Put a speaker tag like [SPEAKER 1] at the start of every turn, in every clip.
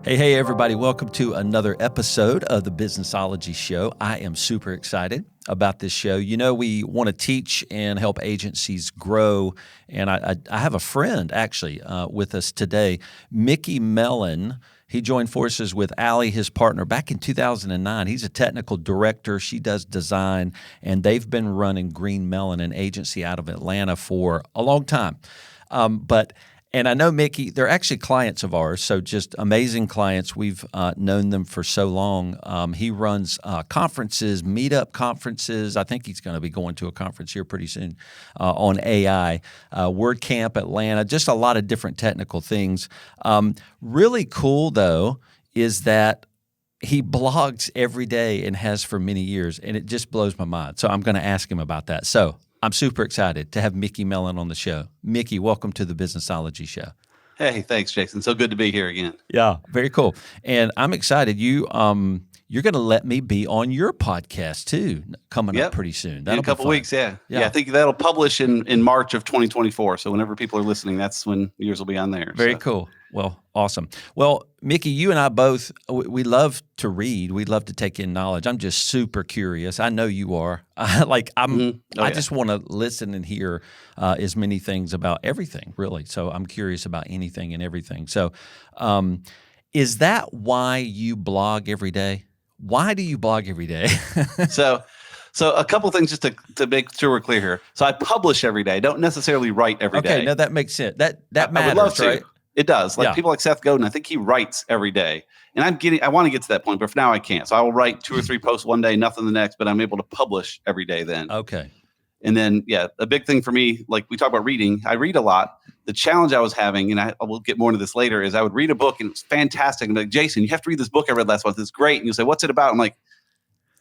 [SPEAKER 1] Hey, everybody. Welcome to another episode of the Businessology Show. I am super excited about this show. You know, we want to teach and help agencies grow. And I have a friend actually with us today, Mellen. He joined forces with Allie, his partner, back in 2009. He's a technical director. She does design, and they've been running Green Mellen, an agency out of Atlanta, for a long time. And I know Mickey, they're actually clients of ours, so just amazing clients. We've known them for so long. He runs conferences, meetup conferences. I think he's going to be going to a conference here pretty soon on AI, WordCamp Atlanta, just a lot of different technical things. Really cool, though, is that he blogs every day and has for many years, and it just blows my mind. So I'm going to ask him about that. So I'm super excited to have Mickey Mellen on the show. Mickey, welcome to the Businessology Show.
[SPEAKER 2] Hey, thanks, Jason. So good to be here again.
[SPEAKER 1] Yeah, very cool. And I'm excited. You're going to let me be on your podcast too, coming up pretty soon.
[SPEAKER 2] In a couple weeks, yeah. I think that'll publish in March of 2024. So whenever people are listening, that's when yours will be on there.
[SPEAKER 1] Very cool. Well, awesome. Well, Mickey, you and I both, we love to read. We love to take in knowledge. I'm just super curious. I know you are. I just want to listen and hear as many things about everything, really. So I'm curious about anything and everything. So is that why you blog every day? Why do you blog every day?
[SPEAKER 2] So a couple things just to make sure we're clear here. So I publish every day. I don't necessarily write every day.
[SPEAKER 1] Okay, no, that makes sense. That matters,
[SPEAKER 2] I would love to.
[SPEAKER 1] Right?
[SPEAKER 2] It does. People like Seth Godin, I think he writes every day. And I want to get to that point, but for now I can't. So I will write 2 or 3 posts one day, nothing the next, but I'm able to publish every day then.
[SPEAKER 1] Okay.
[SPEAKER 2] And then, a big thing for me, like we talk about reading, I read a lot. The challenge I was having, and I will get more into this later, is I would read a book and it's fantastic. And I'm like, Jason, you have to read this book I read last month. It's great. And you'll say, what's it about? I'm like,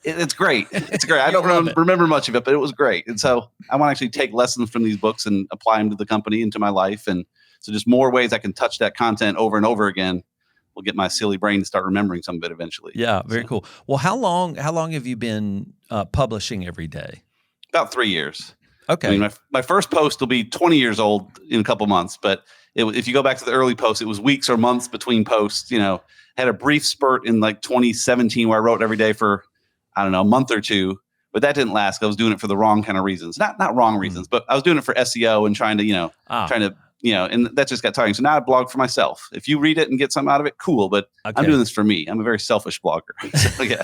[SPEAKER 2] it's great. It's great. I don't remember much of it, but it was great. And so I want to actually take lessons from these books and apply them to the company and to my life. And so just more ways I can touch that content over and over again will get my silly brain to start remembering some of it eventually.
[SPEAKER 1] Yeah, very cool. Well, how long have you been publishing every day?
[SPEAKER 2] About 3 years.
[SPEAKER 1] Okay.
[SPEAKER 2] I mean, my first post will be 20 years old in a couple months, but if you go back to the early posts, it was weeks or months between posts. Had a brief spurt in like 2017 where I wrote every day for, I don't know, a month or two, but that didn't last. I was doing it for the wrong kind of reasons. Not wrong reasons, but I was doing it for SEO and trying to, and that just got tiring. So now I blog for myself. If you read it and get something out of it, cool. But I'm doing this for me. I'm a very selfish blogger. So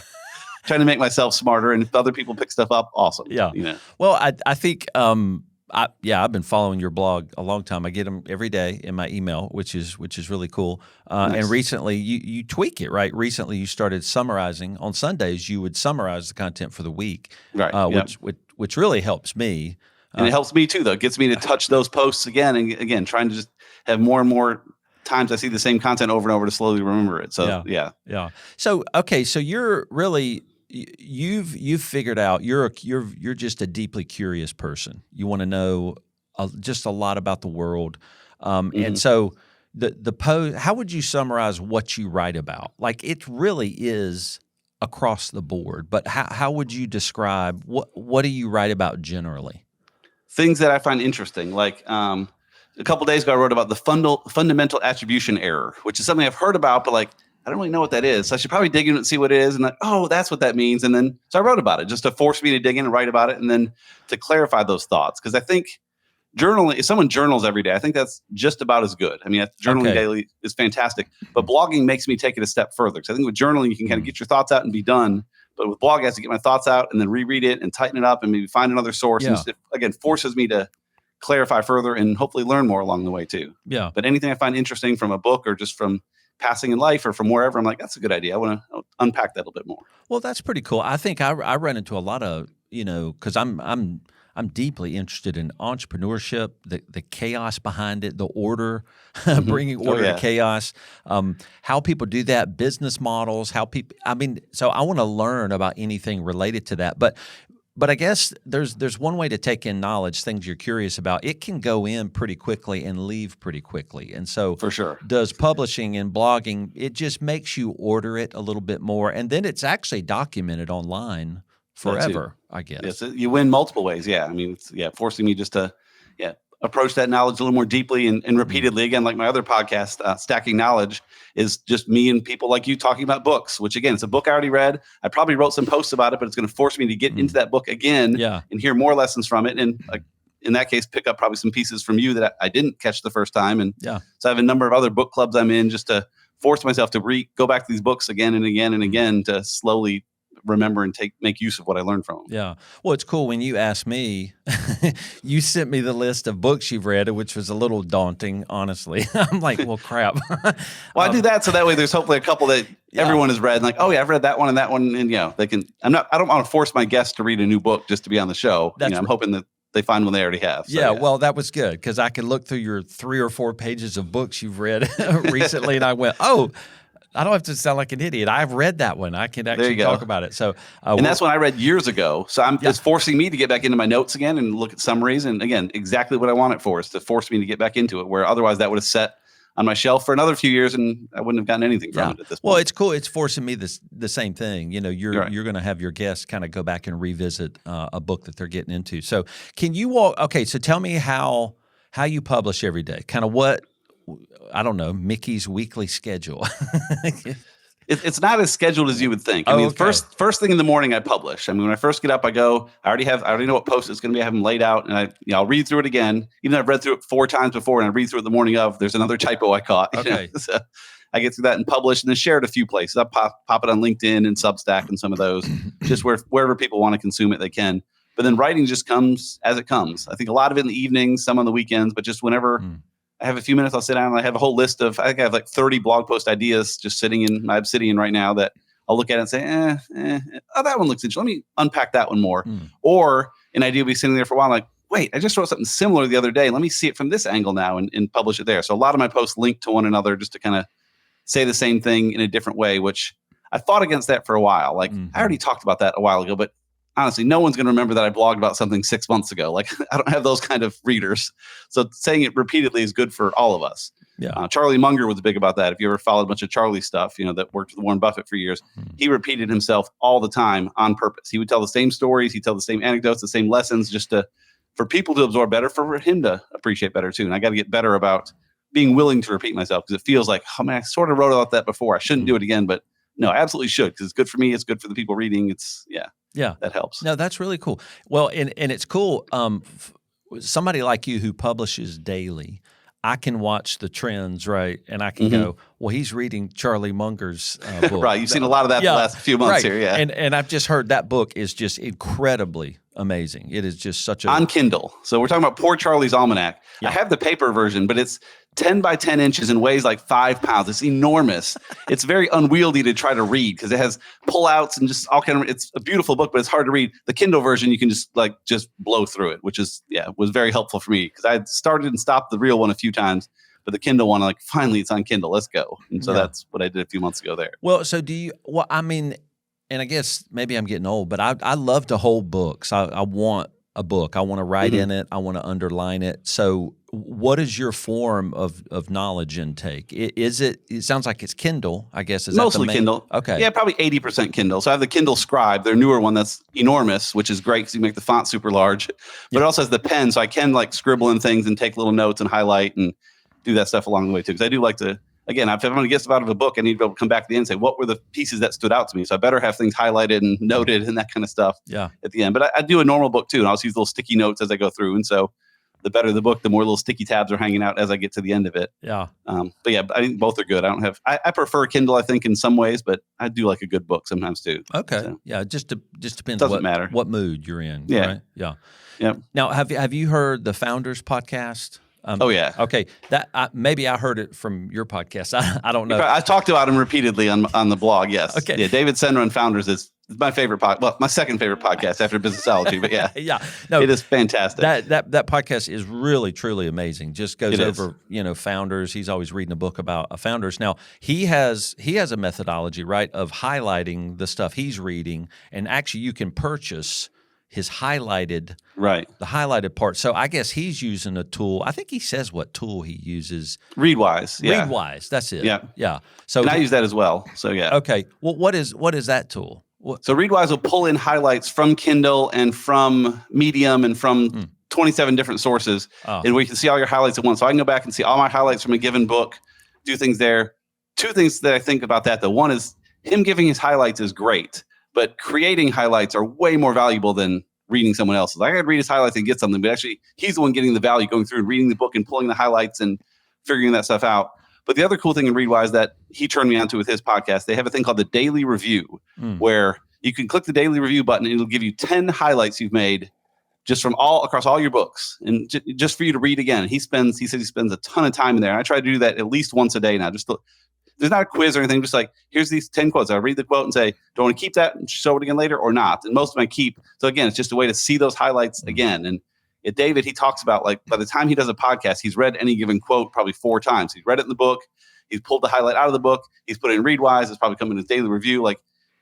[SPEAKER 2] trying to make myself smarter. And if other people pick stuff up, awesome.
[SPEAKER 1] Yeah. Well, I think, I've been following your blog a long time. I get them every day in my email, which is really cool. Nice. And recently you tweak it, right? Recently you started summarizing. On Sundays, you would summarize the content for the week,
[SPEAKER 2] right?
[SPEAKER 1] Which really helps me.
[SPEAKER 2] And it helps me too, though. It gets me to touch those posts again and again, trying to just have more and more times I see the same content over and over to slowly remember it. So yeah.
[SPEAKER 1] So so you're really you've figured out you're just a deeply curious person. You want to know just a lot about the world, and so the post. How would you summarize what you write about? Like it really is across the board, but how would you describe what do you write about generally?
[SPEAKER 2] Things that I find interesting, like a couple of days ago, I wrote about the fundamental attribution error, which is something I've heard about, but like I don't really know what that is. So I should probably dig in and see what it is, and that's what that means. And then so I wrote about it just to force me to dig in and write about it, and then to clarify those thoughts. Because I think journaling, if someone journals every day, I think that's just about as good. I mean, journaling daily is fantastic, but blogging makes me take it a step further. Because I think with journaling, you can kind of get your thoughts out and be done. But with blogging, I have to get my thoughts out and then reread it and tighten it up and maybe find another source. Yeah. And it, again, forces me to clarify further and hopefully learn more along the way too.
[SPEAKER 1] Yeah.
[SPEAKER 2] But anything I find interesting from a book or just from passing in life or from wherever, I'm like, that's a good idea. I want to unpack that a little bit more.
[SPEAKER 1] Well, that's pretty cool. I think I run into a lot of, because I'm deeply interested in entrepreneurship, the chaos behind it, the order, bringing order to chaos, how people do that, business models, so I want to learn about anything related to that. But I guess there's one way to take in knowledge, things you're curious about. It can go in pretty quickly and leave pretty quickly. And so
[SPEAKER 2] for sure,
[SPEAKER 1] does publishing and blogging, it just makes you order it a little bit more. And then it's actually documented online forever, I guess.
[SPEAKER 2] Yes, you win multiple ways. Yeah. I mean, it's forcing me just to approach that knowledge a little more deeply and repeatedly. Again, like my other podcast, Stacking Knowledge, is just me and people like you talking about books, which again, it's a book I already read. I probably wrote some posts about it, but it's going to force me to get into that book again and hear more lessons from it. And in that case, pick up probably some pieces from you that I didn't catch the first time. And so I have a number of other book clubs I'm in just to force myself to go back to these books again and again and again to slowly remember and make use of what I learned from them.
[SPEAKER 1] Yeah. Well, it's cool when you asked me, you sent me the list of books you've read, which was a little daunting, honestly. I'm like, well, crap.
[SPEAKER 2] Well, I do that so that way there's hopefully a couple that everyone has read. And like, oh yeah, I've read that one and that one. And they can, I don't want to force my guests to read a new book just to be on the show. I'm hoping that they find one they already have. So,
[SPEAKER 1] well, that was good because I could look through your 3 or 4 pages of books you've read recently, and I went, oh, I don't have to sound like an idiot. I've read that one. I can actually talk about it. So,
[SPEAKER 2] and that's one I read years ago. So it's forcing me to get back into my notes again and look at summaries. And again, exactly what I want it for is to force me to get back into it, where otherwise that would have sat on my shelf for another few years and I wouldn't have gotten anything from it at this point.
[SPEAKER 1] Well, it's cool. It's forcing me the same thing. You're going to have your guests kind of go back and revisit a book that they're getting into. So can you so tell me how you publish every day, kind of what, I don't know, Mickey's weekly schedule.
[SPEAKER 2] It's not as scheduled as you would think. I mean, first thing in the morning I publish. I mean, when I first get up, I already know what post it's going to be. I have them laid out, and I'll read through it again. Even though I've read through it 4 times before, and I read through it the morning of, there's another typo I caught.
[SPEAKER 1] Okay.
[SPEAKER 2] So I get through that and publish, and then share it a few places. I pop it on LinkedIn and Substack and some of those, just wherever people want to consume it, they can. But then writing just comes as it comes. I think a lot of it in the evenings, some on the weekends, but just whenever I have a few minutes, I'll sit down and I have a whole list of, I think I have like 30 blog post ideas just sitting in my Obsidian right now that I'll look at it and say, that one looks interesting. Let me unpack that one more. Or an idea will be sitting there for a while. I'm like, wait, I just wrote something similar the other day. Let me see it from this angle now and publish it there. So a lot of my posts link to one another just to kind of say the same thing in a different way, which I fought against that for a while. Like I already talked about that a while ago, but honestly, no one's going to remember that I blogged about something 6 months ago. Like I don't have those kind of readers. So saying it repeatedly is good for all of us. Yeah. Charlie Munger was big about that. If you ever followed a bunch of Charlie stuff, that worked with Warren Buffett for years, he repeated himself all the time on purpose. He would tell the same stories. He'd tell the same anecdotes, the same lessons, just for people to absorb better, for him to appreciate better too. And I got to get better about being willing to repeat myself because it feels like, oh man, I sort of wrote about that before. I shouldn't do it again, but no, I absolutely should because it's good for me. It's good for the people reading. Yeah, that helps.
[SPEAKER 1] No, that's really cool. Well, and it's cool. Somebody like you who publishes daily, I can watch the trends, right? And I can go, well, he's reading Charlie Munger's book.
[SPEAKER 2] Right. You've seen a lot of that the last few months here. Yeah.
[SPEAKER 1] And I've just heard that book is just incredibly amazing. It is just such a...
[SPEAKER 2] On Kindle. So we're talking about Poor Charlie's Almanack. Yeah. I have the paper version, but it's 10 by 10 inches and weighs like 5 pounds. It's enormous. It's very unwieldy to try to read because it has pullouts and just all kind of, it's a beautiful book, but it's hard to read. The Kindle version, you can just blow through it, which is, was very helpful for me because I had started and stopped the real one a few times, but the Kindle one, finally it's on Kindle, let's go. And so that's what I did a few months ago there.
[SPEAKER 1] Well, so and I guess maybe I'm getting old, but I love to hold books. I want a book. I want to write in it. I want to underline it. So what is your form of knowledge intake? It sounds like it's Kindle, I guess. Is
[SPEAKER 2] mostly
[SPEAKER 1] that the main?
[SPEAKER 2] Kindle.
[SPEAKER 1] Okay.
[SPEAKER 2] Yeah, probably 80% Kindle. So I have the Kindle Scribe, their newer one that's enormous, which is great because you make the font super large. But it also has the pen, so I can scribble in things and take little notes and highlight and do that stuff along the way too. Because I do like to, again, if I'm going to get stuff out of a book, I need to be able to come back at the end and say, what were the pieces that stood out to me? So I better have things highlighted and noted and that kind of stuff at the end. But I do a normal book too, and I'll use little sticky notes as I go through. And so the better the book, the more little sticky tabs are hanging out as I get to the end of it. Yeah. But yeah, I think both are good. I prefer Kindle, I think, in some ways, but I do like a good book sometimes too.
[SPEAKER 1] Okay. So, yeah. Just depends
[SPEAKER 2] matter
[SPEAKER 1] what mood you're in.
[SPEAKER 2] Yeah.
[SPEAKER 1] Right? Yeah.
[SPEAKER 2] Yeah.
[SPEAKER 1] Now, have you heard the Founders podcast?
[SPEAKER 2] Oh yeah.
[SPEAKER 1] Okay. Maybe I heard it from your podcast. I don't know.
[SPEAKER 2] I talked about him repeatedly on the blog. Yes.
[SPEAKER 1] Okay.
[SPEAKER 2] Yeah. David Senra and Founders is my favorite podcast. Well, my second favorite podcast after Businessology. But yeah.
[SPEAKER 1] Yeah. No,
[SPEAKER 2] it is fantastic.
[SPEAKER 1] That podcast is really truly amazing. Just goes over founders. He's always reading a book about founders. Now he has a methodology, right, of highlighting the stuff he's reading, and actually you can purchase his highlighted, the highlighted part. So I guess he's using a tool. I think he says what tool he uses.
[SPEAKER 2] Readwise. Yeah.
[SPEAKER 1] Readwise. That's it.
[SPEAKER 2] Yeah.
[SPEAKER 1] Yeah. So
[SPEAKER 2] I use that as well. So yeah.
[SPEAKER 1] Okay. Well, what is that tool?
[SPEAKER 2] So Readwise will pull in highlights from Kindle and from Medium and from 27 different sources, and where you can see all your highlights at once. So I can go back and see all my highlights from a given book, do things there. Two things that I think about that, though. One is him giving his highlights is great, but creating highlights are way more valuable than reading someone else's. I could read his highlights and get something, but actually he's the one getting the value, going through and reading the book and pulling the highlights and figuring that stuff out. But the other cool thing in Readwise that he turned me onto with his podcast, they have a thing called the Daily Review, where you can click the Daily Review button and it'll give you 10 highlights you've made just from across all your books, and just for you to read again. He said he spends a ton of time in there. And I try to do that at least once a day now. There's not a quiz or anything. Just like, here's these 10 quotes. I read the quote and say, do I want to keep that and show it again later or not? And most of them I keep. So again, it's just a way to see those highlights again. And David, he talks about, like, by the time he does a podcast, he's read any given quote probably 4 times. He's read it in the book. He's pulled the highlight out of the book. He's put it in Readwise. It's probably come in his daily review. Like,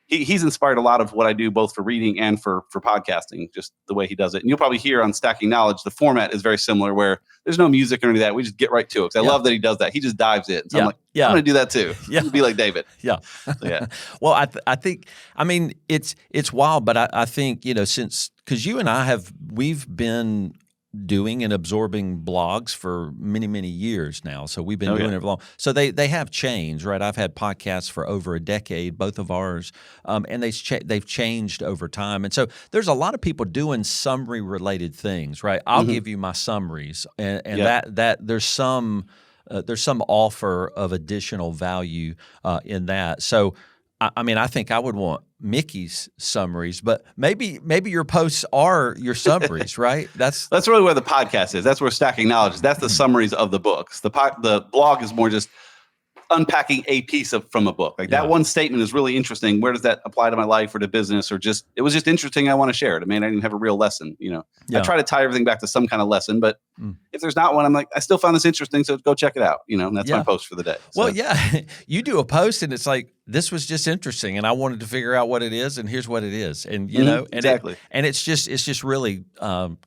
[SPEAKER 2] he's inspired a lot of what I do, both for reading and for podcasting, just the way he does it. And you'll probably hear on Stacking Knowledge, the format is very similar, where there's no music or any of that. We just get right to it. Because I love that he does that. He just dives in. So I'm like, I'm going to do that too. Yeah. Be like David.
[SPEAKER 1] Yeah.
[SPEAKER 2] So, yeah.
[SPEAKER 1] Well, I think, I mean, it's wild, but I think, because you and I we've been doing and absorbing blogs for many, many years now. So we've been doing it for long. So they have changed, right? I've had podcasts for over a decade, both of ours, and they've changed over time. And so there's a lot of people doing summary related things, right? I'll give you my summaries, and that there's some offer of additional value in that. So I mean, I think I would want Mickey's summaries, but maybe your posts are your summaries, right? That's
[SPEAKER 2] really where the podcast is. That's where Stacking Knowledge is. That's the summaries of the books. The blog is more just unpacking a piece from a book. Like that one statement is really interesting. Where does that apply to my life or to business, or just, it was just interesting. I want to share it. I mean, I didn't have a real lesson, I try to tie everything back to some kind of lesson, but if there's not one, I'm like, I still found this interesting. So go check it out. And that's my post for the day. So.
[SPEAKER 1] Well, you do a post and it's like, this was just interesting and I wanted to figure out what it is, and here's what it is. And, and
[SPEAKER 2] exactly.
[SPEAKER 1] It's just really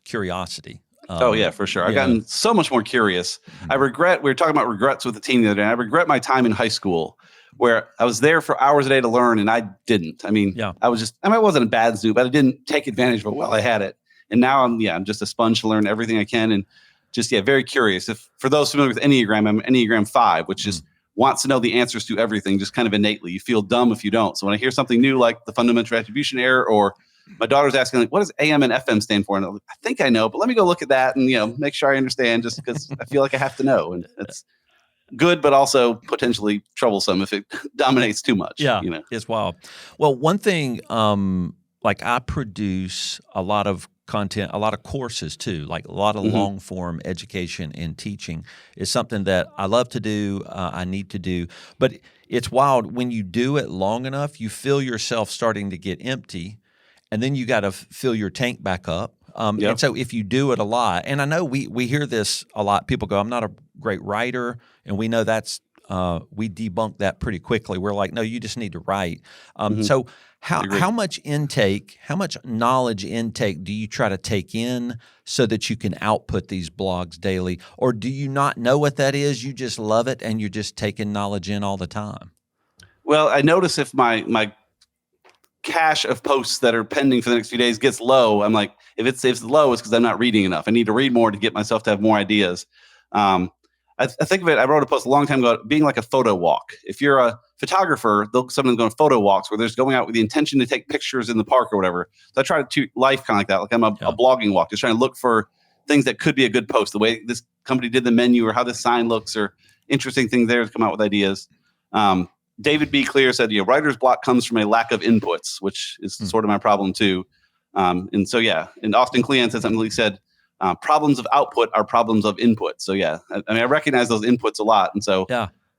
[SPEAKER 1] curiosity.
[SPEAKER 2] Oh yeah, for sure. I've gotten so much more curious. We were talking about regrets with the team the other day. I regret my time in high school where I was there for hours a day to learn and I didn't. I mean, I wasn't a bad student, but I didn't take advantage of it while I had it. And now I'm just a sponge to learn everything I can, and just, very curious. For those familiar with Enneagram, I'm Enneagram 5, which just wants to know the answers to everything, just kind of innately. You feel dumb if you don't. So when I hear something new, like the fundamental attribution error, or my daughter's asking, like, what does AM and FM stand for? And I'm like, I think I know, but let me go look at that and, make sure I understand, just because I feel like I have to know. And it's good, but also potentially troublesome if it dominates too much.
[SPEAKER 1] Yeah, it's wild. Well, one thing, like I produce a lot of content, a lot of courses too, like a lot of long form education and teaching is something that I love to do, I need to do. But it's wild, when you do it long enough, you feel yourself starting to get empty. And then you got to fill your tank back up. And so if you do it a lot, and I know we hear this a lot, people go, I'm not a great writer. And we know that's, we debunk that pretty quickly. We're like, no, you just need to write. So how much knowledge intake do you try to take in so that you can output these blogs daily? Or do you not know what that is? You just love it and you're just taking knowledge in all the time?
[SPEAKER 2] Well, I notice if my cache of posts that are pending for the next few days gets low, I'm like, if it's low, it's because I'm not reading enough. I need to read more to get myself to have more ideas. I think of it, I wrote a post a long time ago, being like a photo walk. If you're a photographer, someone's going photo walks where there's going out with the intention to take pictures in the park or whatever. So I try to treat life kind of like that. Like I'm a blogging walk, just trying to look for things that could be a good post, the way this company did the menu or how this sign looks, or interesting things there to come out with ideas. David B. Clear said, writer's block comes from a lack of inputs, which is sort of my problem too. And Austin Kleon said something. He said, problems of output are problems of input. So I recognize those inputs a lot. And so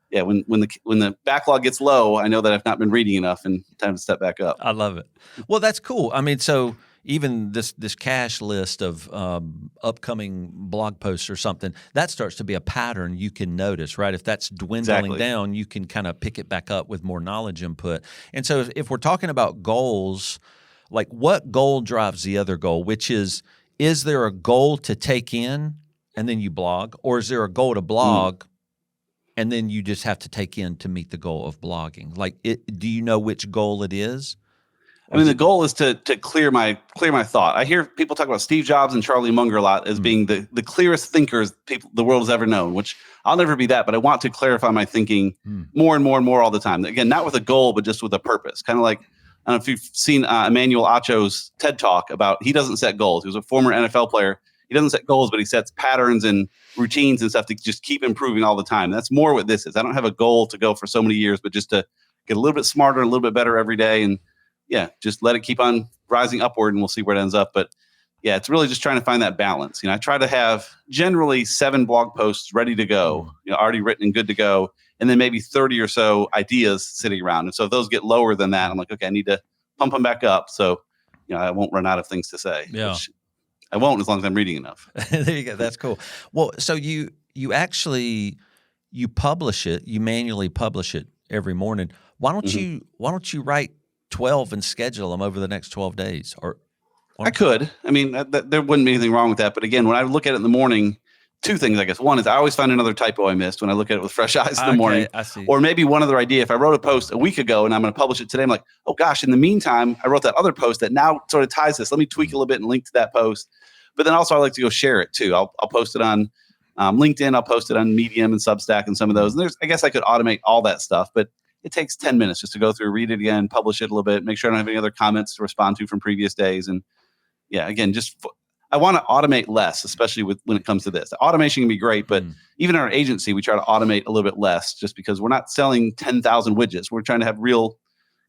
[SPEAKER 2] when the backlog gets low, I know that I've not been reading enough and time to step back up.
[SPEAKER 1] I love it. Well, that's cool. I mean, so even this cache list of upcoming blog posts or something, that starts to be a pattern you can notice, right? If that's dwindling down, you can kind of pick it back up with more knowledge input. And so if we're talking about goals, like what goal drives the other goal, which is there a goal to take in and then you blog, or is there a goal to blog and then you just have to take in to meet the goal of blogging? Like, do you know which goal it is?
[SPEAKER 2] I mean, the goal is to clear my thought. I hear people talk about Steve Jobs and Charlie Munger a lot as being the clearest thinkers the world has ever known, which I'll never be that, but I want to clarify my thinking more and more and more all the time. Again, not with a goal, but just with a purpose. Kind of like, I don't know if you've seen Emmanuel Acho's TED Talk about he doesn't set goals. He was a former NFL player. He doesn't set goals, but he sets patterns and routines and stuff to just keep improving all the time. That's more what this is. I don't have a goal to go for so many years, but just to get a little bit smarter, a little bit better every day. And yeah, just let it keep on rising upward and we'll see where it ends up. But yeah, it's really just trying to find that balance. I try to have generally 7 blog posts ready to go, already written and good to go. And then maybe 30 or so ideas sitting around. And so if those get lower than that, I'm like, okay, I need to pump them back up. So, I won't run out of things to say.
[SPEAKER 1] Yeah.
[SPEAKER 2] Which I won't as long as I'm reading enough.
[SPEAKER 1] There you go. That's cool. Well, so you actually, you publish it, you manually publish it every morning. Why don't you write 12 and schedule them over the next 12 days? Or
[SPEAKER 2] I could. I mean, there wouldn't be anything wrong with that. But again, when I look at it in the morning, 2 things, I guess. One is I always find another typo I missed when I look at it with fresh eyes in the morning.
[SPEAKER 1] I see.
[SPEAKER 2] Or maybe one other idea. If I wrote a post a week ago and I'm going to publish it today, I'm like, oh gosh, in the meantime, I wrote that other post that now sort of ties this. Let me tweak a little bit and link to that post. But then also I like to go share it too. I'll post it on LinkedIn. I'll post it on Medium and Substack and some of those. And I guess I could automate all that stuff, but it takes 10 minutes just to go through, read it again, publish it a little bit, make sure I don't have any other comments to respond to from previous days. And yeah, again, I want to automate less, especially when it comes to this. The automation can be great, but even in our agency, we try to automate a little bit less just because we're not selling 10,000 widgets. We're trying to have real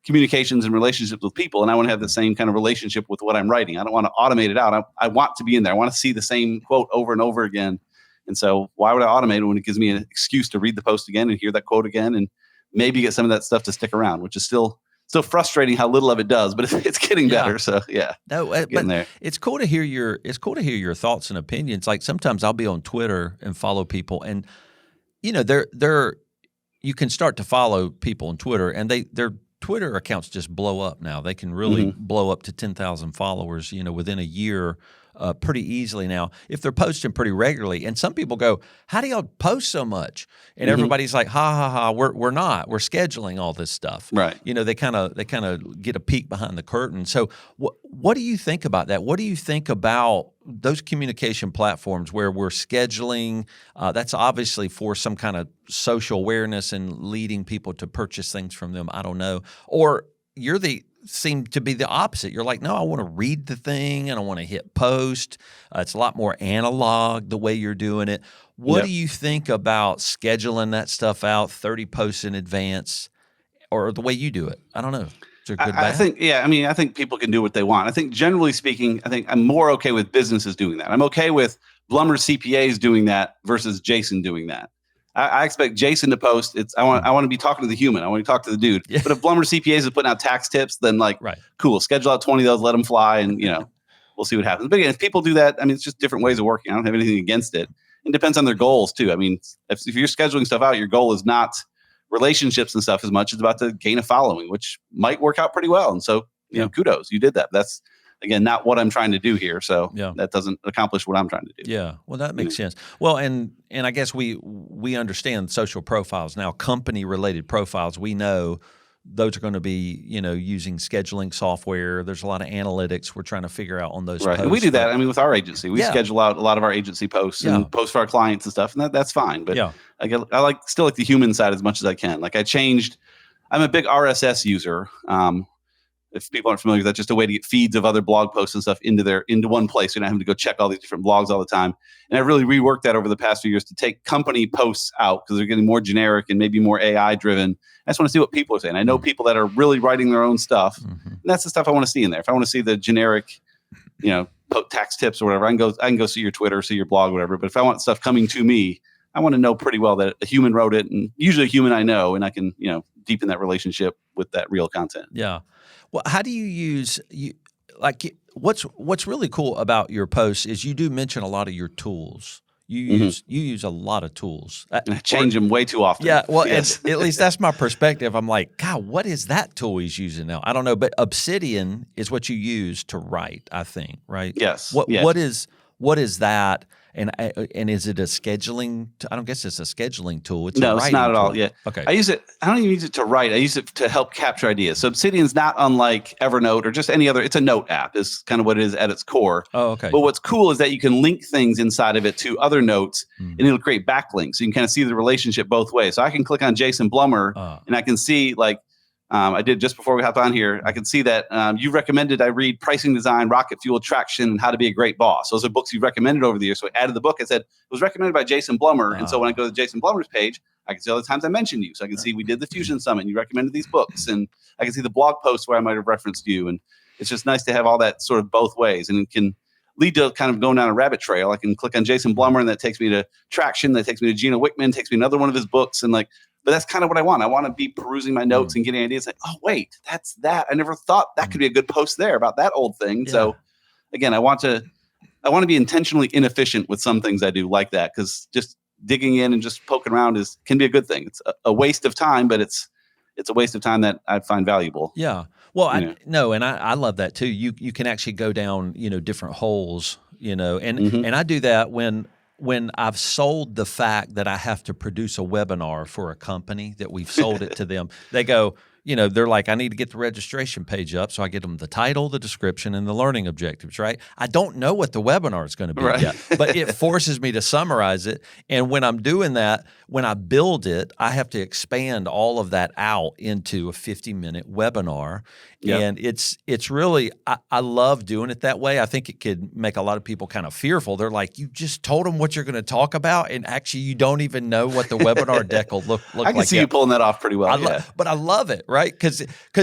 [SPEAKER 2] communications and relationships with people. And I want to have the same kind of relationship with what I'm writing. I don't want to automate it out. I want to be in there. I want to see the same quote over and over again. And so why would I automate it when it gives me an excuse to read the post again and hear that quote again and maybe get some of that stuff to stick around, which is still frustrating how little of it does, but it's getting better. So yeah,
[SPEAKER 1] getting there. It's cool to hear your thoughts and opinions. Like sometimes I'll be on Twitter and follow people, and you can start to follow people on Twitter, and their Twitter accounts just blow up now. They can really blow up to 10,000 followers, within a year. Pretty easily now if they're posting pretty regularly. And some people go, how do y'all post so much? And everybody's like, we're not. We're scheduling all this stuff.
[SPEAKER 2] Right.
[SPEAKER 1] They kind of get a peek behind the curtain. So what do you think about that? What do you think about those communication platforms where we're scheduling? That's obviously for some kind of social awareness and leading people to purchase things from them. I don't know. Or seem to be the opposite. You're like, no, I want to read the thing and I want to hit post. It's a lot more analog the way you're doing it. What do you think about scheduling that stuff out 30 posts in advance or the way you do it? I don't know. Is there good, bad?
[SPEAKER 2] I think people can do what they want. I think generally speaking, I think I'm more okay with businesses doing that. I'm okay with Blummer CPAs doing that versus Jason doing that. I expect Jason to post. I want to be talking to the human. I want to talk to the dude. Yeah. But if Blummer CPAs is putting out tax tips, then cool. Schedule out 20 of those, let them fly, and we'll see what happens. But again, if people do that, I mean, it's just different ways of working. I don't have anything against it. It depends on their goals too. I mean, if you're scheduling stuff out, your goal is not relationships and stuff as much. It's about to gain a following, which might work out pretty well. And so, kudos, you did that. That's again not what I'm trying to do here. So that doesn't accomplish what I'm trying to do.
[SPEAKER 1] Yeah, well, that makes sense. Well, and I guess we understand social profiles now. Company related profiles, we know those are going to be using scheduling software. There's a lot of analytics we're trying to figure out on those.
[SPEAKER 2] Right,
[SPEAKER 1] posts.
[SPEAKER 2] And we do that. I mean, with our agency, we schedule out a lot of our agency posts and post for our clients and stuff, and that's fine. But I still like the human side as much as I can. Like I'm a big RSS user. If people aren't familiar, that's just a way to get feeds of other blog posts and stuff into one place. You're not having to go check all these different blogs all the time. And I really reworked that over the past few years to take company posts out because they're getting more generic and maybe more AI driven. I just want to see what people are saying. I know people that are really writing their own stuff, and that's the stuff I want to see in there. If I want to see the generic, tax tips or whatever, I can go see your Twitter, see your blog, whatever. But if I want stuff coming to me, I want to know pretty well that a human wrote it, and usually a human I know, and I can deepen that relationship with that real content.
[SPEAKER 1] Yeah. Well, how do you use what's really cool about your posts is you do mention a lot of your tools. You use a lot of tools.
[SPEAKER 2] I change them way too often.
[SPEAKER 1] Yeah, well, at least that's my perspective. I'm like, God, what is that tool he's using now? I don't know, but Obsidian is what you use to write, I think, right?
[SPEAKER 2] Yes.
[SPEAKER 1] What is that? And is it a scheduling? I don't guess it's a scheduling tool. It's
[SPEAKER 2] No,
[SPEAKER 1] a
[SPEAKER 2] it's not
[SPEAKER 1] writing
[SPEAKER 2] at all.
[SPEAKER 1] tool.
[SPEAKER 2] Yeah.
[SPEAKER 1] Okay.
[SPEAKER 2] I don't even use it to write. I use it to help capture ideas. So Obsidian's not unlike Evernote or just any other. It's a note app is kind of what it is at its core.
[SPEAKER 1] Oh, okay.
[SPEAKER 2] But what's cool is that you can link things inside of it to other notes and it'll create backlinks. So you can kind of see the relationship both ways. So I can click on Jason Blummer and I can see I did just before we hopped on here. I can see that you recommended I read Pricing Design, Rocket Fuel, Traction, and How to Be a Great Boss. Those are books you've recommended over the years. So I added the book. I said, it was recommended by Jason Blummer. And so when I go to Jason Blummer's page, I can see all the times I mentioned you. So I can see we did the Fusion Summit and you recommended these books. And I can see the blog posts where I might have referenced you. And it's just nice to have all that sort of both ways. And it can lead to kind of going down a rabbit trail. I can click on Jason Blummer and that takes me to Traction. That takes me to Gino Wickman, takes me another one of his books. And but that's kind of what I want. I want to be perusing my notes and getting ideas like, oh, wait, that's that. I never thought that could be a good post there about that old thing. Yeah. So again, I want to be intentionally inefficient with some things I do like that, because just digging in and just poking around can be a good thing. It's a waste of time, but it's a waste of time that I find valuable.
[SPEAKER 1] Yeah. Well, I love that too. You can actually go down, different holes, and I do that when I've sold the fact that I have to produce a webinar for a company that we've sold it to them. They go, they're like, I need to get the registration page up. So I get them the title, the description, and the learning objectives, right? I don't know what the webinar is going to be yet, but it forces me to summarize it. And when I'm doing that, when I build it, I have to expand all of that out into a 50-minute webinar. Yep. And it's really, I love doing it that way. I think it could make a lot of people kind of fearful. They're like, you just told them what you're going to talk about, and actually you don't even know what the webinar deck will look like.
[SPEAKER 2] I can see you pulling that off pretty well.
[SPEAKER 1] But I love it, right? Because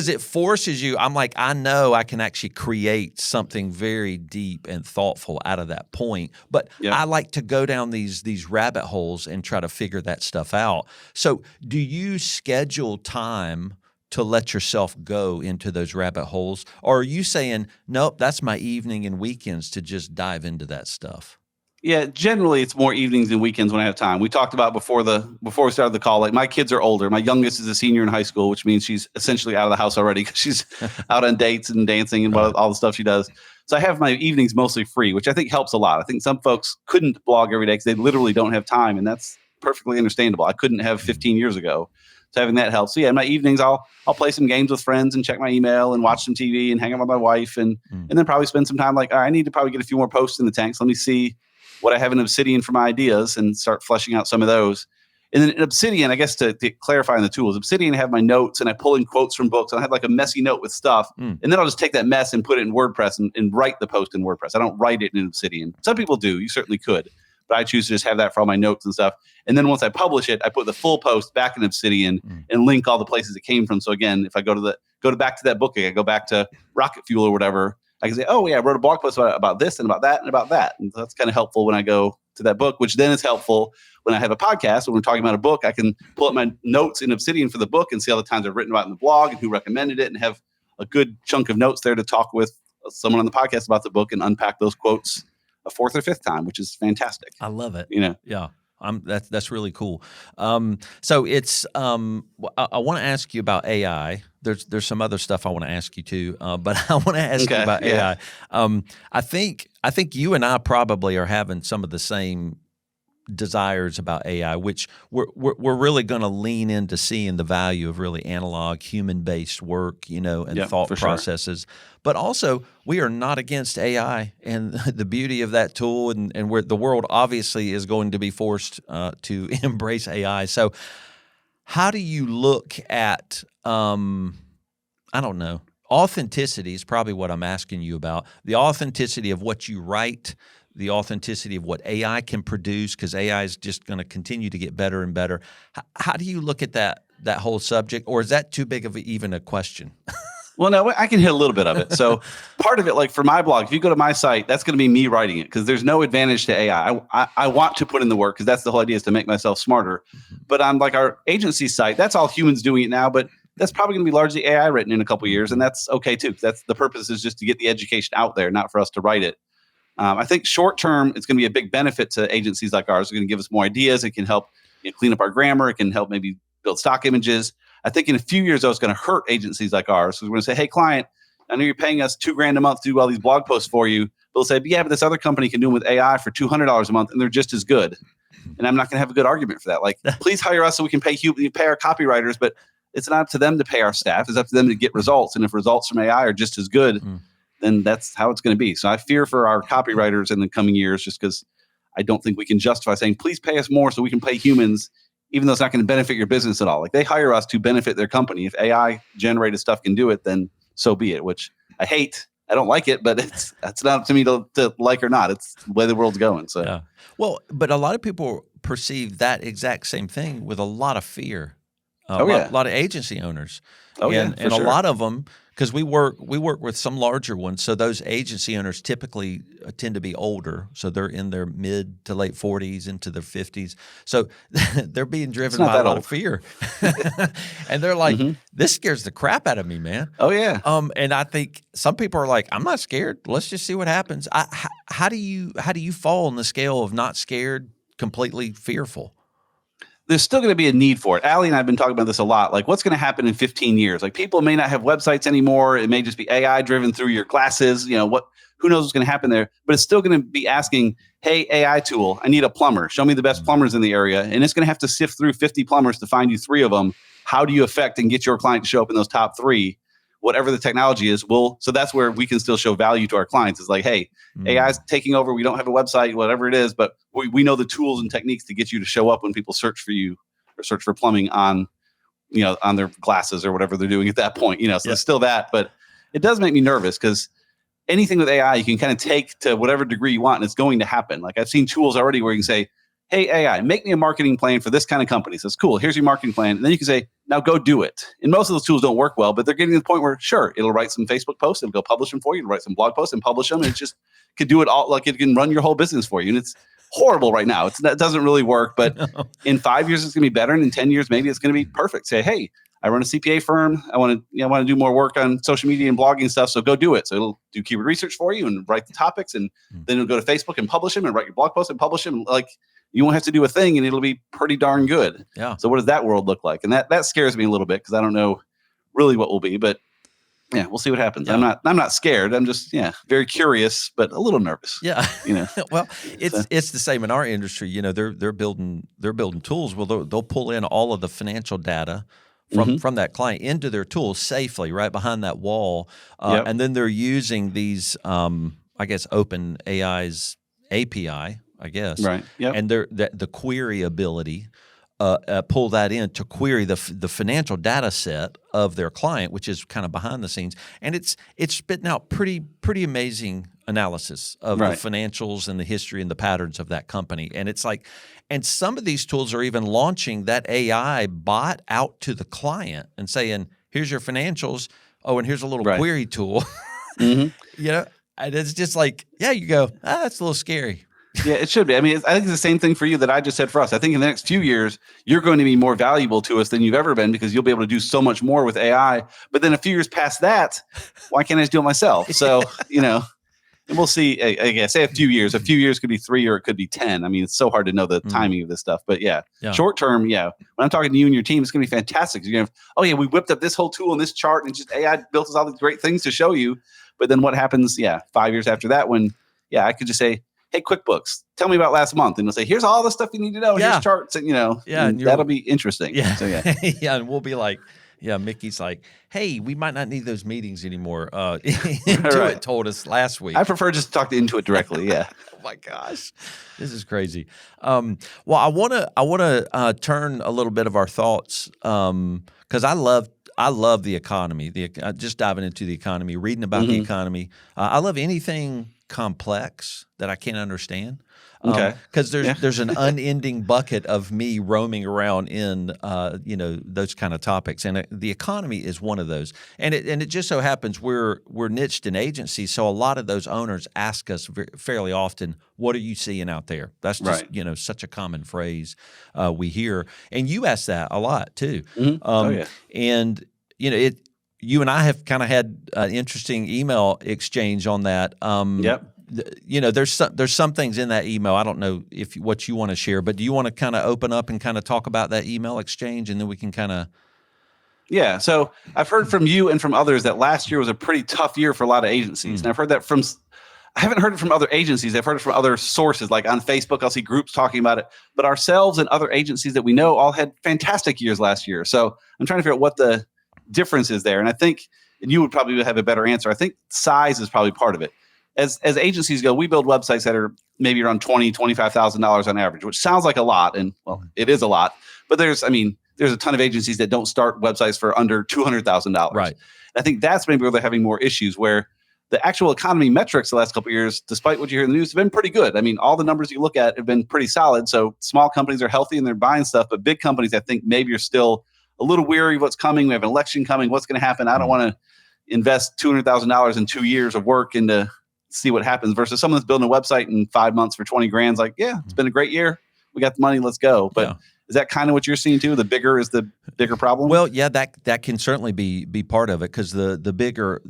[SPEAKER 1] it forces you. I'm like, I know I can actually create something very deep and thoughtful out of that point. But I like to go down these rabbit holes and try to figure that stuff out. So do you schedule time to let yourself go into those rabbit holes? Or are you saying, nope, that's my evening and weekends to just dive into that stuff?
[SPEAKER 2] Yeah, generally it's more evenings and weekends when I have time. We talked about before we started the call, like my kids are older. My youngest is a senior in high school, which means she's essentially out of the house already because she's out on dates and dancing and all the stuff she does. So I have my evenings mostly free, which I think helps a lot. I think some folks couldn't blog every day because they literally don't have time, and that's perfectly understandable. I couldn't have 15 years ago. So having that helps. So yeah, in my evenings, I'll play some games with friends and check my email and watch some TV and hang out with my wife and then probably spend some time like, all right, I need to probably get a few more posts in the tank. So let me see what I have in Obsidian for my ideas and start fleshing out some of those. And then in Obsidian, I guess to clarify on the tools, Obsidian, I have my notes and I pull in quotes from books and I have like a messy note with stuff. And then I'll just take that mess and put it in WordPress and write the post in WordPress. I don't write it in Obsidian. Some people do. You certainly could. But I choose to just have that for all my notes and stuff. And then once I publish it, I put the full post back in Obsidian and link all the places it came from. So again, if I go back to that book, I go back to Rocket Fuel or whatever, I can say, oh yeah, I wrote a blog post about this and about that and about that. And that's kind of helpful when I go to that book, which then is helpful when I have a podcast. When we're talking about a book, I can pull up my notes in Obsidian for the book and see all the times I've written about it in the blog and who recommended it and have a good chunk of notes there to talk with someone on the podcast about the book and unpack those quotes a fourth or fifth time, which is fantastic.
[SPEAKER 1] I love it.
[SPEAKER 2] Yeah.
[SPEAKER 1] That's really cool. So it's I want to ask you about AI. There's some other stuff I want to ask you too, but I want to ask you about AI. I think you and I probably are having some of the same desires about AI, which we're really going to lean into seeing the value of really analog, human-based work, and thought processes. Sure. But also, we are not against AI and the beauty of that tool, and where the world obviously is going to be forced to embrace AI. So, how do you look at, I don't know, authenticity is probably what I'm asking you about, the authenticity of what you write, the authenticity of what AI can produce, because AI is just going to continue to get better and better. How do you look at that whole subject, or is that too big of even a question?
[SPEAKER 2] Well, no, I can hit a little bit of it. So part of it, like for my blog, if you go to my site, that's going to be me writing it because there's no advantage to AI. I want to put in the work because that's the whole idea, is to make myself smarter. But on like our agency site, that's all humans doing it now, but that's probably going to be largely AI written in a couple of years. And that's okay too. That's the purpose, is just to get the education out there, not for us to write it. I think short term, it's going to be a big benefit to agencies like ours. It's going to give us more ideas. It can help clean up our grammar. It can help maybe build stock images. I think in a few years, though, it's going to hurt agencies like ours. So we're going to say, hey, client, I know you're paying us $2,000 a month to do all these blog posts for you, They'll say, yeah, but this other company can do them with AI for $200 a month, and they're just as good. And I'm not going to have a good argument for that. Like, please hire us so we can pay our copywriters, but it's not up to them to pay our staff. It's up to them to get results. And if results from AI are just as good, then that's how it's going to be. So I fear for our copywriters in the coming years, just because I don't think we can justify saying, please pay us more so we can pay humans, even though it's not going to benefit your business at all. Like, they hire us to benefit their company. If AI generated stuff can do it, then so be it, which I hate. I don't like it, but that's not up to me to like or not. It's the way the world's going. So,
[SPEAKER 1] yeah. Well, but a lot of people perceive that exact same thing with a lot of fear. A lot of agency owners. And a lot of them, because we work with some larger ones, so those agency owners typically tend to be older, so they're in their mid to late 40s into their 50s. So they're being driven by a lot of fear, and they're like, "This scares the crap out of me, man."
[SPEAKER 2] Oh yeah.
[SPEAKER 1] And I think some people are like, "I'm not scared. Let's just see what happens." How do you fall on the scale of not scared, completely fearful?
[SPEAKER 2] There's still going to be a need for it. Allie and I have been talking about this a lot. Like, what's going to happen in 15 years? Like, people may not have websites anymore. It may just be AI driven through your glasses. Who knows what's going to happen there? But it's still going to be asking, hey, AI tool, I need a plumber. Show me the best plumbers in the area. And it's going to have to sift through 50 plumbers to find you 3 of them. How do you affect and get your client to show up in those top 3? Whatever the technology is, so that's where we can still show value to our clients. It's like, hey, AI is taking over. We don't have a website, whatever it is, but we know the tools and techniques to get you to show up when people search for you or search for plumbing on their glasses or whatever they're doing at that point. So there's still that, but it does make me nervous because anything with AI, you can kind of take to whatever degree you want, and it's going to happen. Like, I've seen tools already where you can say, hey, AI, make me a marketing plan for this kind of company. So it's cool. Here's your marketing plan. And then you can say, now go do it. And most of those tools don't work well, but they're getting to the point where, sure, it'll write some Facebook posts. It'll go publish them for you. It'll write some blog posts and publish them. And it just could do it all. Like, it can run your whole business for you. And it's horrible right now. It doesn't really work. But in 5 years, it's going to be better. And in 10 years, maybe it's going to be perfect. Say, hey, I run a CPA firm. I want to do more work on social media and blogging stuff. So go do it. So it'll do keyword research for you and write the topics. And then it'll go to Facebook and publish them and write your blog posts and publish them. Like, you won't have to do a thing, and it'll be pretty darn good.
[SPEAKER 1] Yeah.
[SPEAKER 2] So what does that world look like? And that scares me a little bit because I don't know really what will be. But yeah, we'll see what happens. Yeah. I'm not scared. I'm just very curious, but a little nervous.
[SPEAKER 1] Yeah. Well, it's the same in our industry. They're building tools. Well, they'll pull in all of the financial data from that client into their tools safely right behind that wall, and then they're using these open AI's API. I guess.
[SPEAKER 2] Right. Yep.
[SPEAKER 1] And the query ability, pull that in to query the financial data set of their client, which is kind of behind the scenes, and it's spitting out pretty amazing analysis of the financials and the history and the patterns of that company. And it's like, and some of these tools are even launching that AI bot out to the client and saying, "Here's your financials. Oh, and here's a little query tool." And it's just like, you go, that's a little scary.
[SPEAKER 2] Yeah, it should be. I mean, I think it's the same thing for you that I just said for us. I think in the next few years, you're going to be more valuable to us than you've ever been because you'll be able to do so much more with AI. But then a few years past that, why can't I just do it myself? So, and we'll see. I guess say a few years. A few years could be 3 or it could be 10. I mean, it's so hard to know the timing of this stuff. But short term, when I'm talking to you and your team, it's going to be fantastic. You're going to, we whipped up this whole tool and this chart and just AI built us all these great things to show you. But then what happens, 5 years after that when, I could just say, hey, QuickBooks, tell me about last month. And they'll say, here's all the stuff you need to know. Here's charts. And, and that'll be interesting.
[SPEAKER 1] Yeah.
[SPEAKER 2] So,
[SPEAKER 1] and we'll be like, Mickey's like, hey, we might not need those meetings anymore. Intuit told us last week.
[SPEAKER 2] I prefer just to talk to Intuit directly. Yeah.
[SPEAKER 1] Oh my gosh, this is crazy. Well, I want to turn a little bit of our thoughts because I love the economy. Just diving into the economy, reading about the economy. I love anything complex that I can't understand. Because there's an unending bucket of me roaming around in those kind of topics, and the economy is one of those. And it just so happens we're niched in agencies, so a lot of those owners ask us fairly often, "What are you seeing out there?" That's just such a common phrase we hear, and you ask that a lot too. And you and I have kind of had an interesting email exchange on that. There's some things in that email. I don't know what you want to share, but do you want to kind of open up and kind of talk about that email exchange, and then we can kind of.
[SPEAKER 2] Yeah. So I've heard from you and from others that last year was a pretty tough year for a lot of agencies, and I've heard that from. I haven't heard it from other agencies. I've heard it from other sources, like on Facebook. I'll see groups talking about it. But ourselves and other agencies that we know all had fantastic years last year. So I'm trying to figure out what the difference is there. And I think, and you would probably have a better answer, I think size is probably part of it. As agencies go, we build websites that are maybe around $20,000, $25,000 on average, which sounds like a lot. And well, it is a lot. But there's a ton of agencies that don't start websites for under $200,000.
[SPEAKER 1] Right.
[SPEAKER 2] I think that's maybe where they're having more issues, where the actual economy metrics the last couple of years, despite what you hear in the news, have been pretty good. I mean, all the numbers you look at have been pretty solid. So small companies are healthy and they're buying stuff, but big companies, I think maybe are still a little weary of what's coming. We have an election coming. What's going to happen? I don't want to invest $200,000 in 2 years of work into see what happens versus someone that's building a website in 5 months for 20 grand. It's like, yeah, it's been a great year. We got the money. Let's go. But is that kind of what you're seeing too? The bigger is the bigger problem?
[SPEAKER 1] Well, yeah, that can certainly be part of it, because the bigger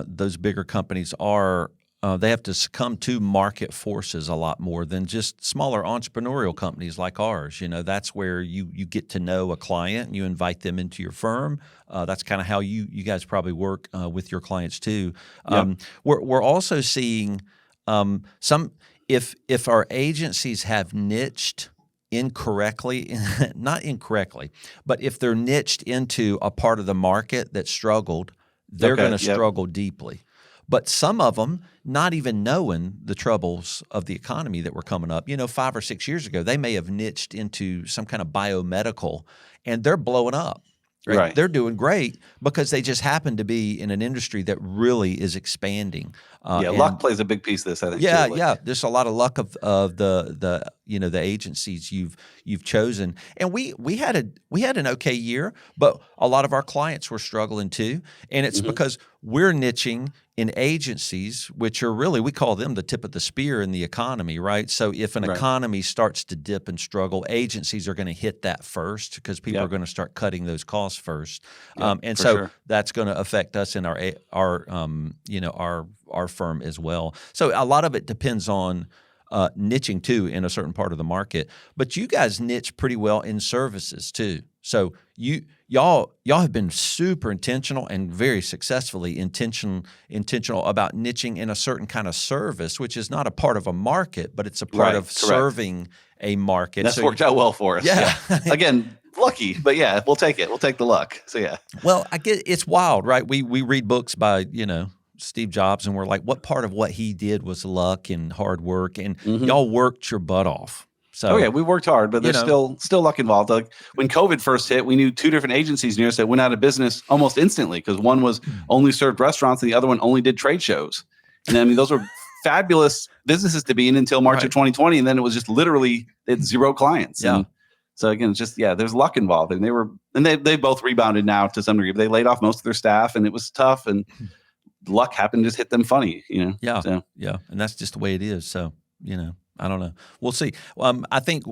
[SPEAKER 1] those bigger companies are, they have to succumb to market forces a lot more than just smaller entrepreneurial companies like ours. You know, that's where you get to know a client and you invite them into your firm. That's kind of how you guys probably work with your clients too. We're also seeing some, if our agencies have niched incorrectly, not incorrectly, but if they're niched into a part of the market that struggled, they're going to struggle deeply. But some of them, not even knowing the troubles of the economy that were coming up, 5 or 6 years ago, they may have niched into some kind of biomedical, and they're blowing up. Right? They're doing great because they just happen to be in an industry that really is expanding.
[SPEAKER 2] Luck plays a big piece of this, I think.
[SPEAKER 1] Yeah. There's a lot of luck of the agencies you've chosen, and we had an okay year, but a lot of our clients were struggling too, and it's because we're niching in agencies, which are really, we call them the tip of the spear in the economy, right? So if an economy starts to dip and struggle, agencies are going to hit that first because people are going to start cutting those costs first, and so that's going to affect us in our firm as well. So a lot of it depends on niching too in a certain part of the market. But you guys niche pretty well in services too. So y'all have been super intentional and very successfully intentional about niching in a certain kind of service, which is not a part of a market, but it's a part of serving a market.
[SPEAKER 2] That's worked out well for us. Yeah. Again, lucky, but yeah, we'll take it. We'll take the luck. So yeah.
[SPEAKER 1] Well, I get it's wild, right? We read books by, Steve Jobs, and we're like, what part of what he did was luck and hard work? And y'all worked your butt off. So,
[SPEAKER 2] we worked hard, but there's still luck involved. Like when COVID first hit, we knew 2 different agencies near us that went out of business almost instantly because one was only served restaurants and the other one only did trade shows. And I mean, those were fabulous businesses to be in until March of 2020, and then it was just literally they had 0 clients.
[SPEAKER 1] Yeah.
[SPEAKER 2] And so again, it's just there's luck involved, and they both rebounded now to some degree. But they laid off most of their staff, and it was tough, and luck happened to just hit them funny.
[SPEAKER 1] Yeah, so. Yeah, and that's just the way it is. So I don't know. We'll see. I think.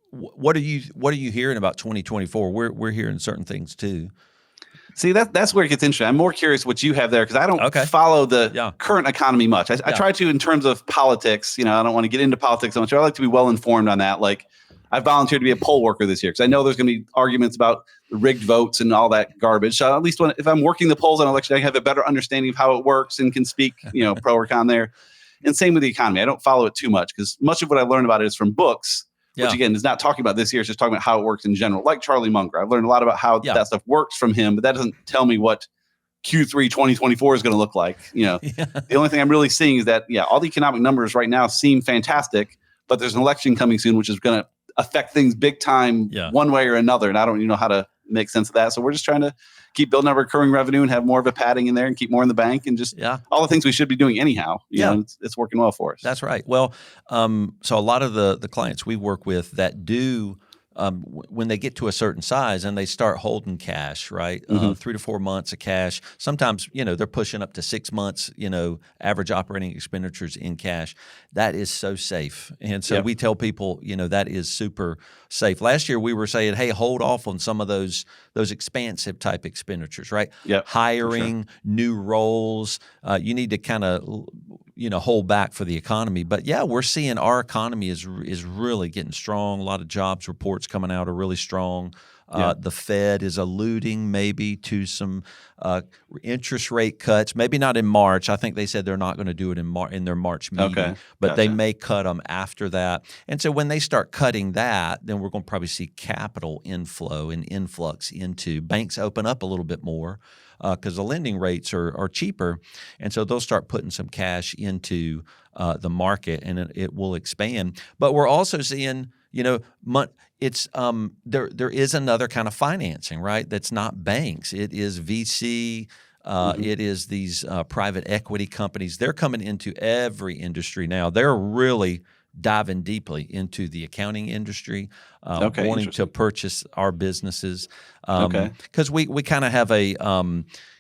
[SPEAKER 1] What are you hearing about 2024? We're hearing certain things too.
[SPEAKER 2] See, that's where it gets interesting. I'm more curious what you have there because I don't follow the current economy much. I try to in terms of politics. I don't want to get into politics so much. I like to be well informed on that. Like I volunteered to be a poll worker this year because I know there's going to be arguments about the rigged votes and all that garbage. So at least if I'm working the polls on election, I have a better understanding of how it works and can speak, pro or con there. And same with the economy. I don't follow it too much because much of what I learned about it is from books, which again is not talking about this year. It's just talking about how it works in general. Like Charlie Munger, I've learned a lot about how that stuff works from him, but that doesn't tell me what Q3 2024 is going to look like. The only thing I'm really seeing is that all the economic numbers right now seem fantastic, but there's an election coming soon, which is going to affect things big time one way or another. And I don't even know how to make sense of that. So we're just trying to keep building our recurring revenue and have more of a padding in there and keep more in the bank and just all the things we should be doing anyhow. You know, it's working well for us.
[SPEAKER 1] That's right. Well, so a lot of the clients we work with that do when they get to a certain size and they start holding cash, right? 3 to 4 months of cash. Sometimes, they're pushing up to 6 months, average operating expenditures in cash. That is so safe. And so we tell people, that is super safe. Last year we were saying, hey, hold off on some of those expansive type expenditures, right? Hiring, new roles. You need to kind of hold back for the economy. But yeah, we're seeing our economy is really getting strong. A lot of jobs reports coming out are really strong. The Fed is alluding maybe to some interest rate cuts. Maybe not in March. I think they said they're not going to do it in their March meeting, but they may cut them after that. And so when they start cutting that, then we're going to probably see capital inflow and influx into banks open up a little bit more because the lending rates are cheaper, and so they'll start putting some cash into the market, and it will expand. But we're also seeing, it's there is another kind of financing, right? That's not banks. It is VC. It is these private equity companies. They're coming into every industry now. They're really diving deeply into the accounting industry, wanting to purchase our businesses. Because we kind of have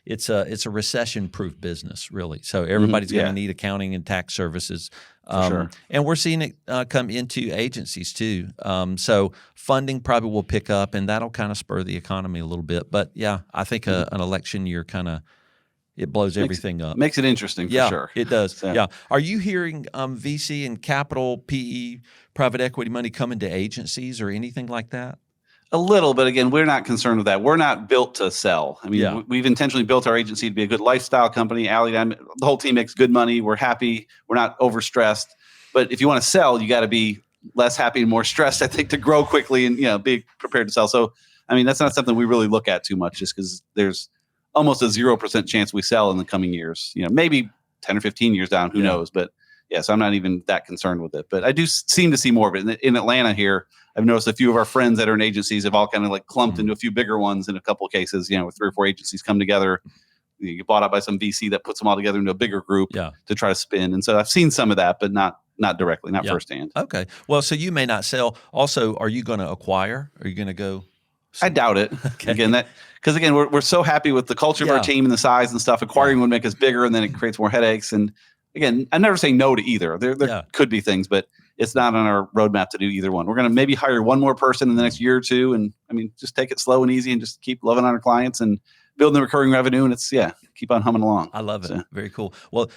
[SPEAKER 1] it's a recession-proof business, really. So everybody's going to need accounting and tax services. And we're seeing it come into agencies too. So funding probably will pick up, and that'll kind of spur the economy a little bit. But yeah, I think an election year it blows everything up.
[SPEAKER 2] Makes it interesting for sure.
[SPEAKER 1] It does. So. Yeah. Are you hearing VC and capital, PE, private equity money coming to agencies or anything like that?
[SPEAKER 2] A little, but again, we're not concerned with that. We're not built to sell. I mean, we've intentionally built our agency to be a good lifestyle company. Allie, the whole team makes good money. We're happy. We're not overstressed. But if you want to sell, you got to be less happy and more stressed, I think, to grow quickly and be prepared to sell. So, I mean, that's not something we really look at too much, just because there's almost a 0% chance we sell in the coming years. Maybe 10 or 15 years down, who knows? But so I'm not even that concerned with it. But I do seem to see more of it. In Atlanta here, I've noticed a few of our friends that are in agencies have all kind of like clumped into a few bigger ones in a couple of cases, with 3 or 4 agencies come together. You get bought out by some VC that puts them all together into a bigger group to try to spin. And so I've seen some of that, but not directly, not firsthand.
[SPEAKER 1] Okay. Well, so you may not sell. Also, are you going to acquire? Are you going to go?
[SPEAKER 2] I doubt it. Okay. Because we're so happy with the culture of our team and the size and stuff. Acquiring would make us bigger, and then it creates more headaches. And again, I never say no to either. There could be things, but it's not on our roadmap to do either one. We're going to maybe hire one more person in the next year or two, and just take it slow and easy, and just keep loving on our clients and building the recurring revenue. And it's keep on humming along.
[SPEAKER 1] I love it. So. Very cool. Well,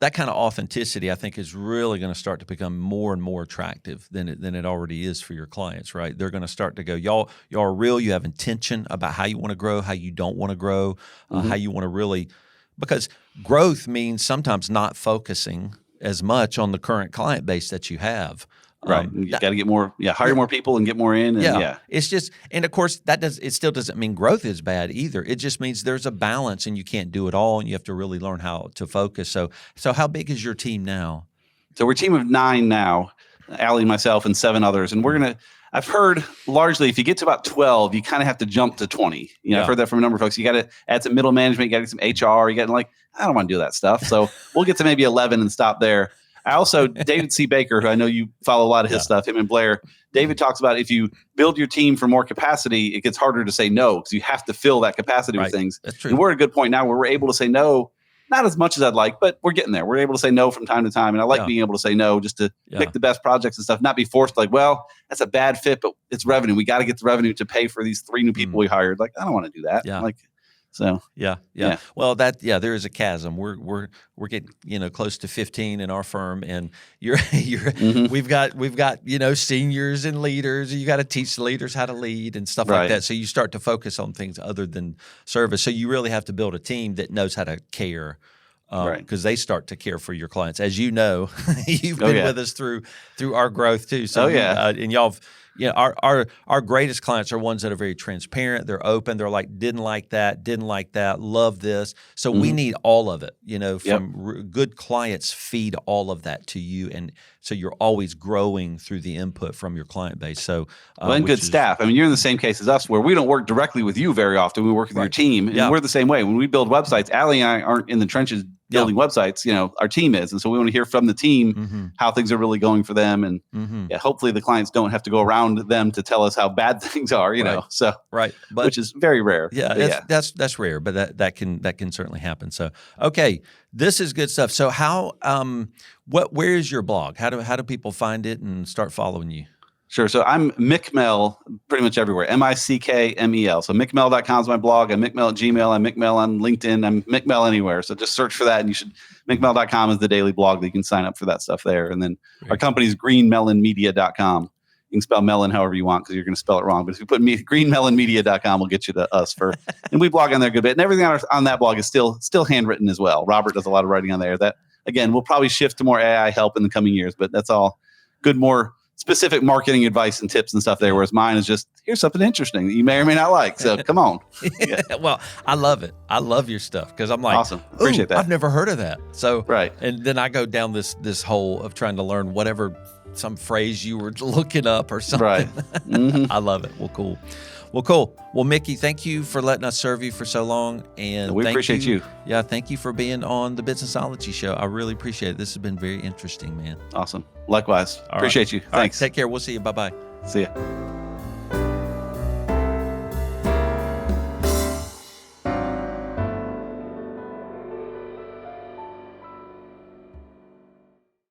[SPEAKER 1] that kind of authenticity, I think, is really going to start to become more and more attractive than it already is for your clients, right? They're going to start to go, y'all are real. You have intention about how you want to grow, how you don't want to grow, how you want to really – because growth means sometimes not focusing as much on the current client base that you have.
[SPEAKER 2] Right. You got to get more, hire more people and get more in. And
[SPEAKER 1] It's just, and of course, it still doesn't mean growth is bad either. It just means there's a balance and you can't do it all, and you have to really learn how to focus. So how big is your team now?
[SPEAKER 2] So we're a team of 9 now, Allie, myself, and 7 others. And I've heard largely if you get to about 12, you kind of have to jump to 20. I've heard that from a number of folks. You got to add some middle management, you got to get some HR, you got to I don't want to do that stuff. So we'll get to maybe 11 and stop there. I also, David C. Baker, who I know you follow a lot of his stuff, him and Blair, David talks about if you build your team for more capacity, it gets harder to say no because you have to fill that capacity with things.
[SPEAKER 1] That's true.
[SPEAKER 2] And we're at a good point now where we're able to say no, not as much as I'd like, but we're getting there. We're able to say no from time to time. And I like being able to say no just to pick the best projects and stuff, not be forced well, that's a bad fit, but it's revenue. We got to get the revenue to pay for these 3 new people we hired. I don't want to do that.
[SPEAKER 1] Yeah.
[SPEAKER 2] So
[SPEAKER 1] yeah. Well, there is a chasm. We're getting close to 15 in our firm, and we've got seniors and leaders. You got to teach the leaders how to lead and stuff like that. So you start to focus on things other than service. So you really have to build a team that knows how to care. Because they start to care for your clients, as you know. You've been with us through our growth too. So and y'all. Our greatest clients are ones that are very transparent. They're open. They're like, didn't like that, love this. So we need all of it, from good clients feed all of that to you. And so you're always growing through the input from your client base. So,
[SPEAKER 2] and good staff. You're in the same case as us where we don't work directly with you very often. We work with your team, and we're the same way. When we build websites, Allie and I aren't in the trenches building websites, our team is. And so we want to hear from the team how things are really going for them. And hopefully the clients don't have to go around them to tell us how bad things are, so,
[SPEAKER 1] but,
[SPEAKER 2] which is very rare.
[SPEAKER 1] That's rare, but that can certainly happen. So, okay, this is good stuff. So where is your blog? How do people find it and start following you?
[SPEAKER 2] Sure. So I'm McMell pretty much everywhere. MICKMEL. So McMell.com is my blog. I'm McMell at Gmail. I'm McMell on LinkedIn. I'm McMell anywhere. So just search for that, and McMell.com is the daily blog that you can sign up for that stuff there. And then our company's greenmelonmedia.com. You can spell Mellen however you want because you're going to spell it wrong. But if you put greenmelonmedia.com, will get you to us for, and we blog on there a good bit. And everything on that blog is still handwritten as well. Robert does a lot of writing on there. That, again, we'll probably shift to more AI help in the coming years, but that's all good, more specific marketing advice and tips and stuff there, whereas mine is just, here's something interesting that you may or may not like. So come on.
[SPEAKER 1] Yeah. Well, I love it. I love your stuff because I'm like,
[SPEAKER 2] awesome. Appreciate that.
[SPEAKER 1] I've never heard of that. So,
[SPEAKER 2] right.
[SPEAKER 1] And then I go down this hole of trying to learn whatever, some phrase you were looking up or something.
[SPEAKER 2] Right. Mm-hmm.
[SPEAKER 1] I love it. Well, cool. Well, Mickey, thank you for letting us serve you for so long. And
[SPEAKER 2] we appreciate you.
[SPEAKER 1] Yeah, thank you for being on the Businessology Show. I really appreciate it. This has been very interesting, man.
[SPEAKER 2] Awesome. Likewise. Appreciate you. Thanks.
[SPEAKER 1] Take care. We'll see you. Bye-bye.
[SPEAKER 2] See ya.